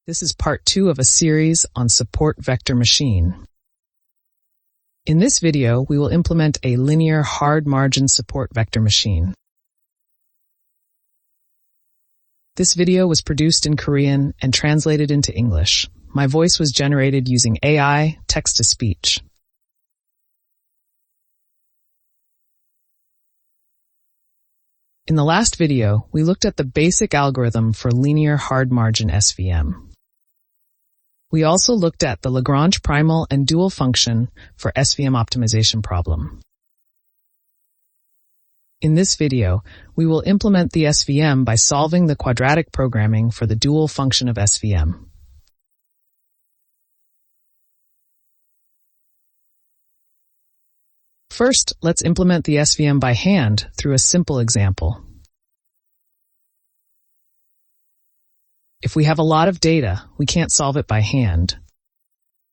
This is part 2 of a series on support vector machine. In this video, we will implement a linear hard margin support vector machine. This video was produced in Korean and translated into English. My voice was generated using AI, text-to-speech. In the last video, we looked at the basic algorithm for linear hard margin SVM. We also looked at the Lagrange primal and dual function for SVM optimization problem. In this video, we will implement the SVM by solving the quadratic programming for the dual function of SVM. First, let's implement the SVM by hand through a simple example. If we have a lot of data, we can't solve it by hand.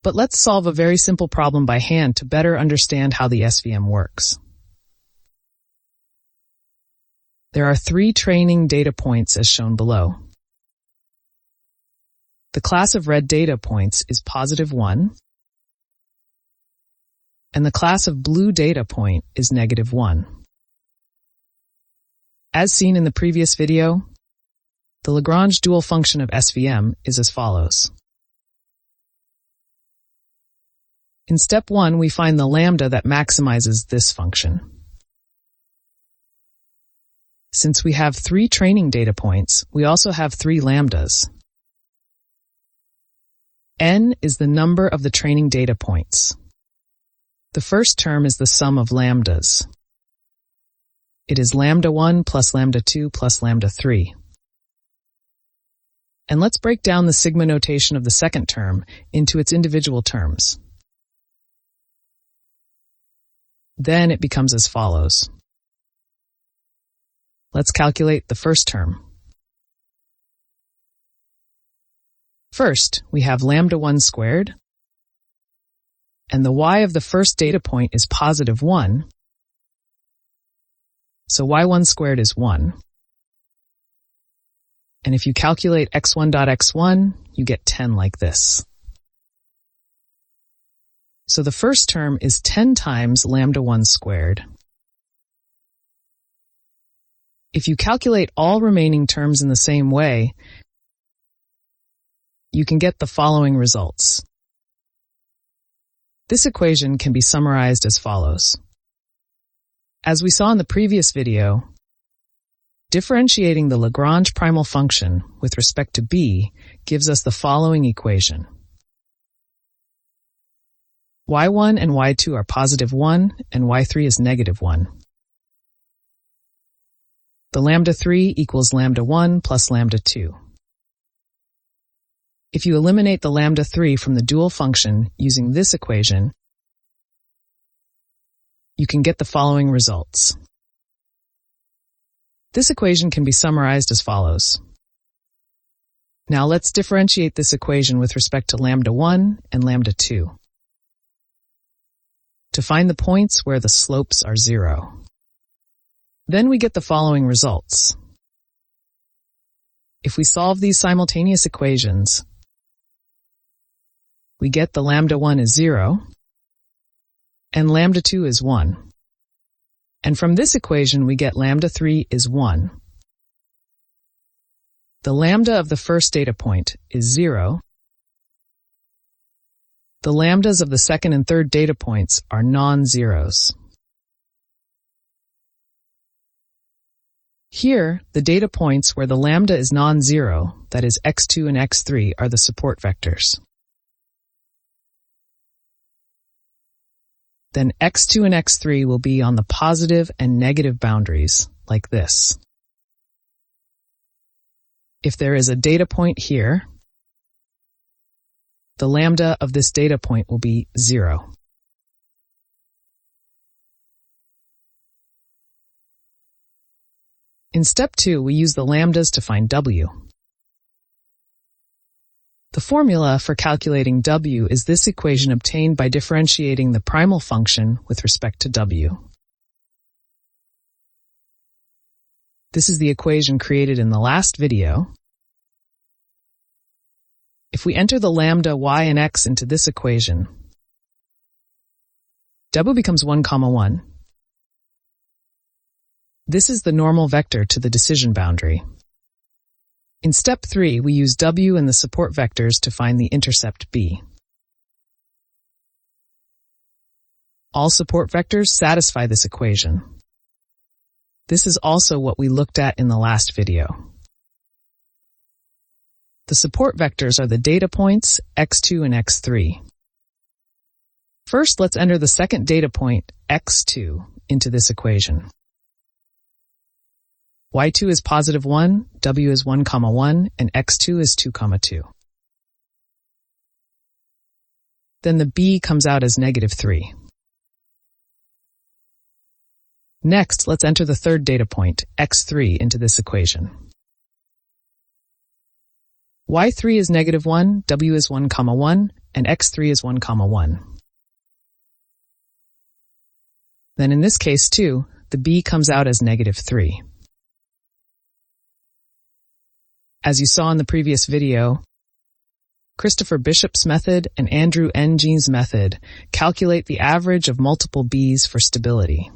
But let's solve a very simple problem by hand to better understand how the SVM works. There are 3 training data points as shown below. The class of red data points is +1, and the class of blue data point is -1. As seen in the previous video, the Lagrange dual function of SVM is as follows. In step 1, we find the lambda that maximizes this function. Since we have 3 training data points, we also have 3 lambdas. N is the number of the training data points. The first term is the sum of lambdas. It is lambda1 plus lambda2 plus lambda3. And let's break down the sigma notation of the second term into its individual terms. Then it becomes as follows. Let's calculate the first term. First, we have lambda1 squared, and the y of the first data point is +1, so y1 squared is 1. And if you calculate x1.x1, you get 10 like this. So the first term is 10 times lambda1 squared. If you calculate all remaining terms in the same way, you can get the following results. This equation can be summarized as follows. As we saw in the previous video, differentiating the Lagrange primal function with respect to b gives us the following equation. y1 and y2 are +1 and y3 is -1. The lambda3 equals lambda1 plus lambda2. If you eliminate the lambda3 from the dual function using this equation, you can get the following results. This equation can be summarized as follows. Now let's differentiate this equation with respect to lambda1 and lambda2 to find the points where the slopes are 0. Then we get the following results. If we solve these simultaneous equations, we get the lambda1 is 0 and lambda2 is 1. And from this equation, we get lambda3 is 1. The lambda of the first data point is 0. The lambdas of the second and third data points are non-zeros. Here, the data points where the lambda is non-zero, that is x2 and x3, are the support vectors. Then x2 and x3 will be on the positive and negative boundaries, like this. If there is a data point here, the lambda of this data point will be 0. In step 2, we use the lambdas to find w. The formula for calculating w is this equation obtained by differentiating the primal function with respect to w. This is the equation created in the last video, If we enter the lambda y and x into this equation, w becomes 1, 1. This is the normal vector to the decision boundary. In step 3, we use w and the support vectors to find the intercept b. All support vectors satisfy this equation. This is also what we looked at in the last video. The support vectors are the data points x2 and x3. First, let's enter the second data point, x2, into this equation. y2 is positive 1, w is 1, 1, and x2 is 2, 2. Then the b comes out as negative 3. Next, let's enter the third data point, x3, into this equation. y3 is negative 1, w is 1, 1, and x3 is 1, 1. Then in this case too, the b comes out as negative 3. As you saw in the previous video, Christopher Bishop's method and Andrew N. Jean's method calculate the average of multiple b's for stability.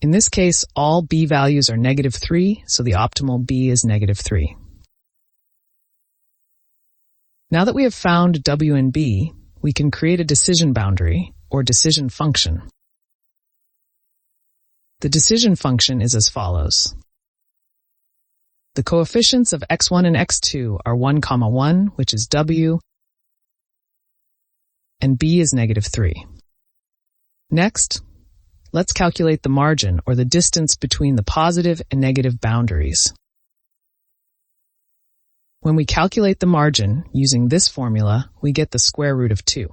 In this case, all b values are negative 3, so the optimal b is negative 3. Now that we have found w and b, we can create a decision boundary, or decision function. The decision function is as follows. The coefficients of x1 and x2 are 1, 1, which is w, and b is negative 3. Next, let's calculate the margin, or the distance between the positive and negative boundaries. When we calculate the margin using this formula, we get the square root of 2.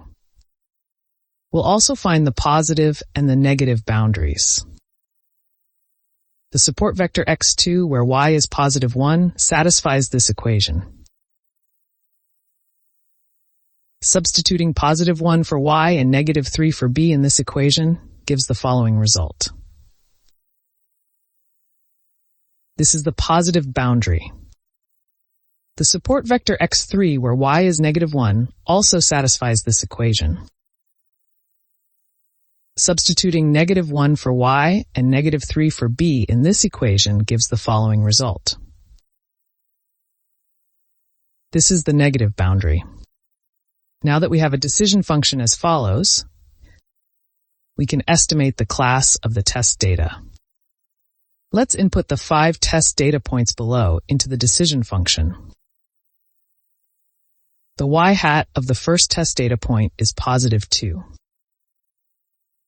We'll also find the positive and the negative boundaries. The support vector x2, where y is positive 1, satisfies this equation. Substituting positive 1 for y and negative 3 for b in this equation gives the following result. This is the positive boundary. The support vector x3, where y is negative 1, also satisfies this equation. Substituting negative 1 for y and negative 3 for b in this equation gives the following result. This is the negative boundary. Now that we have a decision function as follows, we can estimate the class of the test data. Let's input the 5 test data points below into the decision function. The y-hat of the first test data point is positive 2.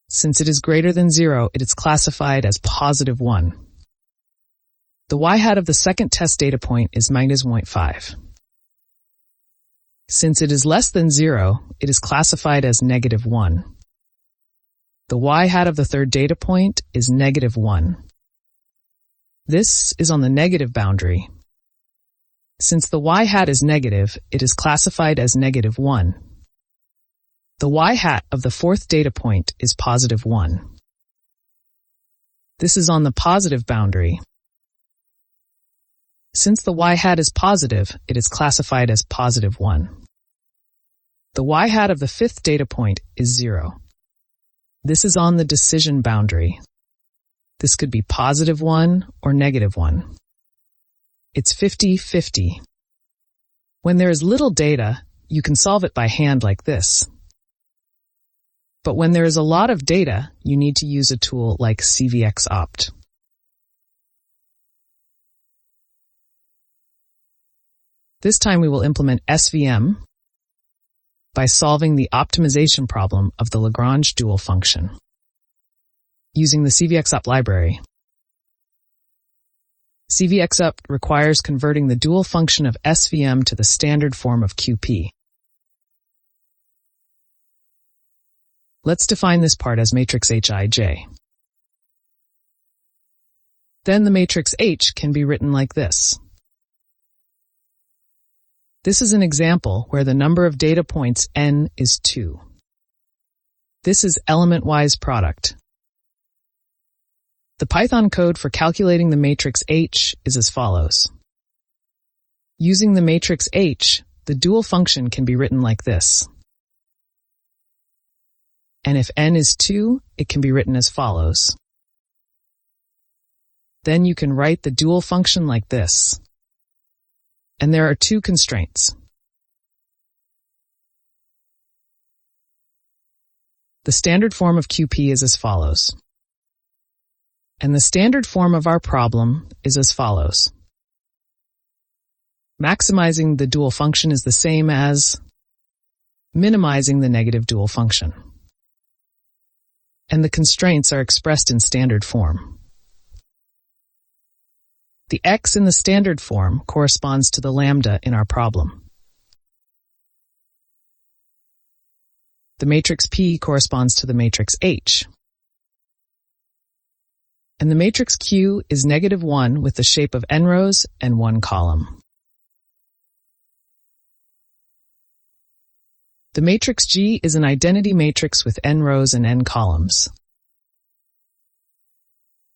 Since it is greater than 0, it is classified as positive 1. The y-hat of the second test data point is minus 0.5. Since it is less than 0, it is classified as negative 1. The y-hat of the third data point is negative 1. This is on the negative boundary. Since the y-hat is negative, it is classified as negative 1. The y-hat of the fourth data point is positive 1. This is on the positive boundary. Since the y-hat is positive, it is classified as positive 1. The y-hat of the fifth data point is 0. This is on the decision boundary. This could be positive 1 or negative 1. It's 50-50. When there is little data, you can solve it by hand like this. But when there is a lot of data, you need to use a tool like CVXopt. This time we will implement SVM by solving the optimization problem of the Lagrange dual function using the CVXopt library. CVXopt requires converting the dual function of SVM to the standard form of QP. Let's define this part as matrix Hij. Then the matrix H can be written like this. This is an example where the number of data points n is 2. This is element-wise product. The Python code for calculating the matrix H is as follows. Using the matrix H, the dual function can be written like this. And if n is 2, it can be written as follows. Then you can write the dual function like this. And there are two constraints. The standard form of QP is as follows. And the standard form of our problem is as follows. Maximizing the dual function is the same as minimizing the negative dual function. And the constraints are expressed in standard form. The x in the standard form corresponds to the lambda in our problem. The matrix P corresponds to the matrix H. And the matrix Q is -1 with the shape of n rows and 1 column. The matrix G is an identity matrix with n rows and n columns.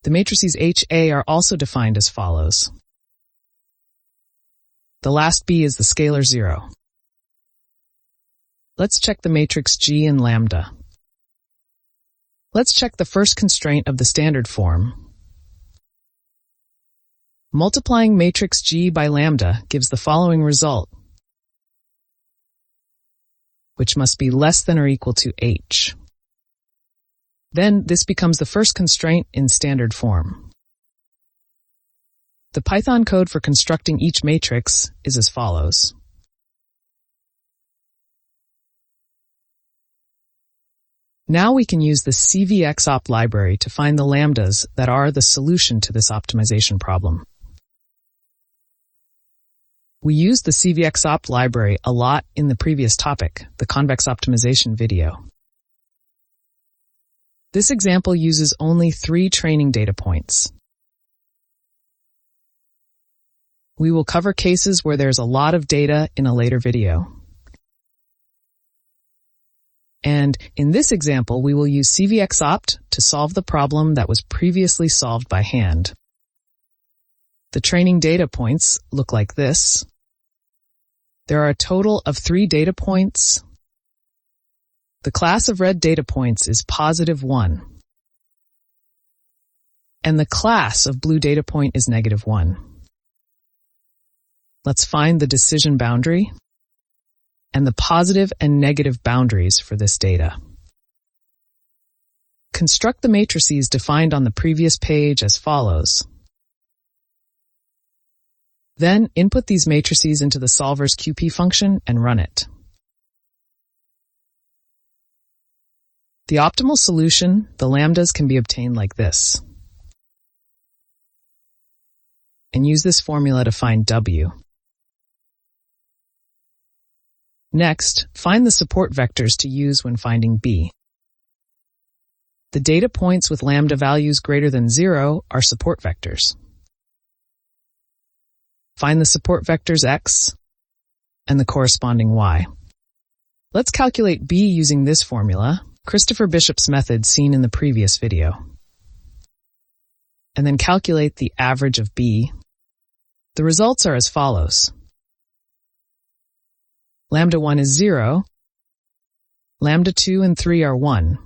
The matrices HA are also defined as follows. The last B is the scalar 0. Let's check the matrix G and lambda. Let's check the first constraint of the standard form. Multiplying matrix G by lambda gives the following result, which must be less than or equal to H. Then this becomes the first constraint in standard form. The Python code for constructing each matrix is as follows. Now we can use the CVXopt library to find the lambdas that are the solution to this optimization problem. We used the CVXopt library a lot in the previous topic, the Convex Optimization video. This example uses only 3 training data points. We will cover cases where there's a lot of data in a later video. And in this example, we will use CVXopt to solve the problem that was previously solved by hand. The training data points look like this. There are a total of 3 data points. The class of red data points is +1. And the class of blue data point is -1. Let's find the decision boundary and the positive and negative boundaries for this data. Construct the matrices defined on the previous page as follows. Then input these matrices into the solver's QP function and run it. The optimal solution, the lambdas, can be obtained like this. And use this formula to find W. Next, find the support vectors to use when finding B. The data points with lambda values greater than 0 are support vectors. Find the support vectors X and the corresponding Y. Let's calculate B using this formula, Christopher Bishop's method seen in the previous video. And then calculate the average of B. The results are as follows. Lambda 1 is 0. Lambda 2 and 3 are 1.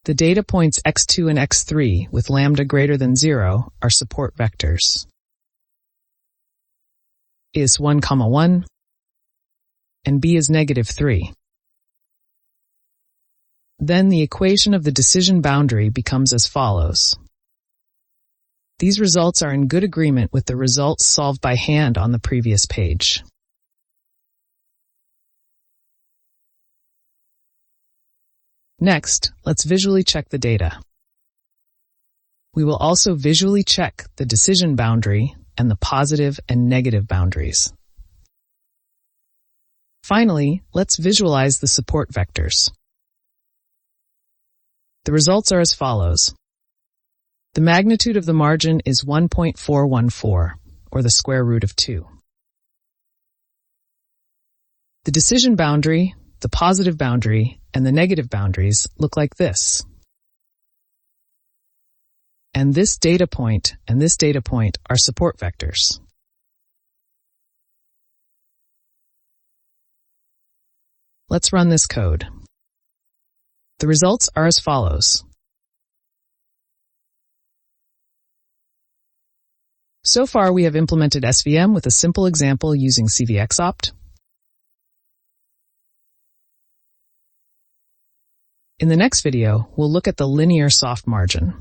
The data points x2 and x3 with lambda greater than 0 are support vectors. A is 1, 1, and B is -3. Then the equation of the decision boundary becomes as follows. These results are in good agreement with the results solved by hand on the previous page. Next, let's visually check the data. We will also visually check the decision boundary and the positive and negative boundaries. Finally, let's visualize the support vectors. The results are as follows. The magnitude of the margin is 1.414, or the square root of 2. The decision boundary, the positive boundary, and the negative boundaries look like this. And this data point and this data point are support vectors. Let's run this code. The results are as follows. So far, we have implemented SVM with a simple example using CVXopt. In the next video, we'll look at the linear soft margin.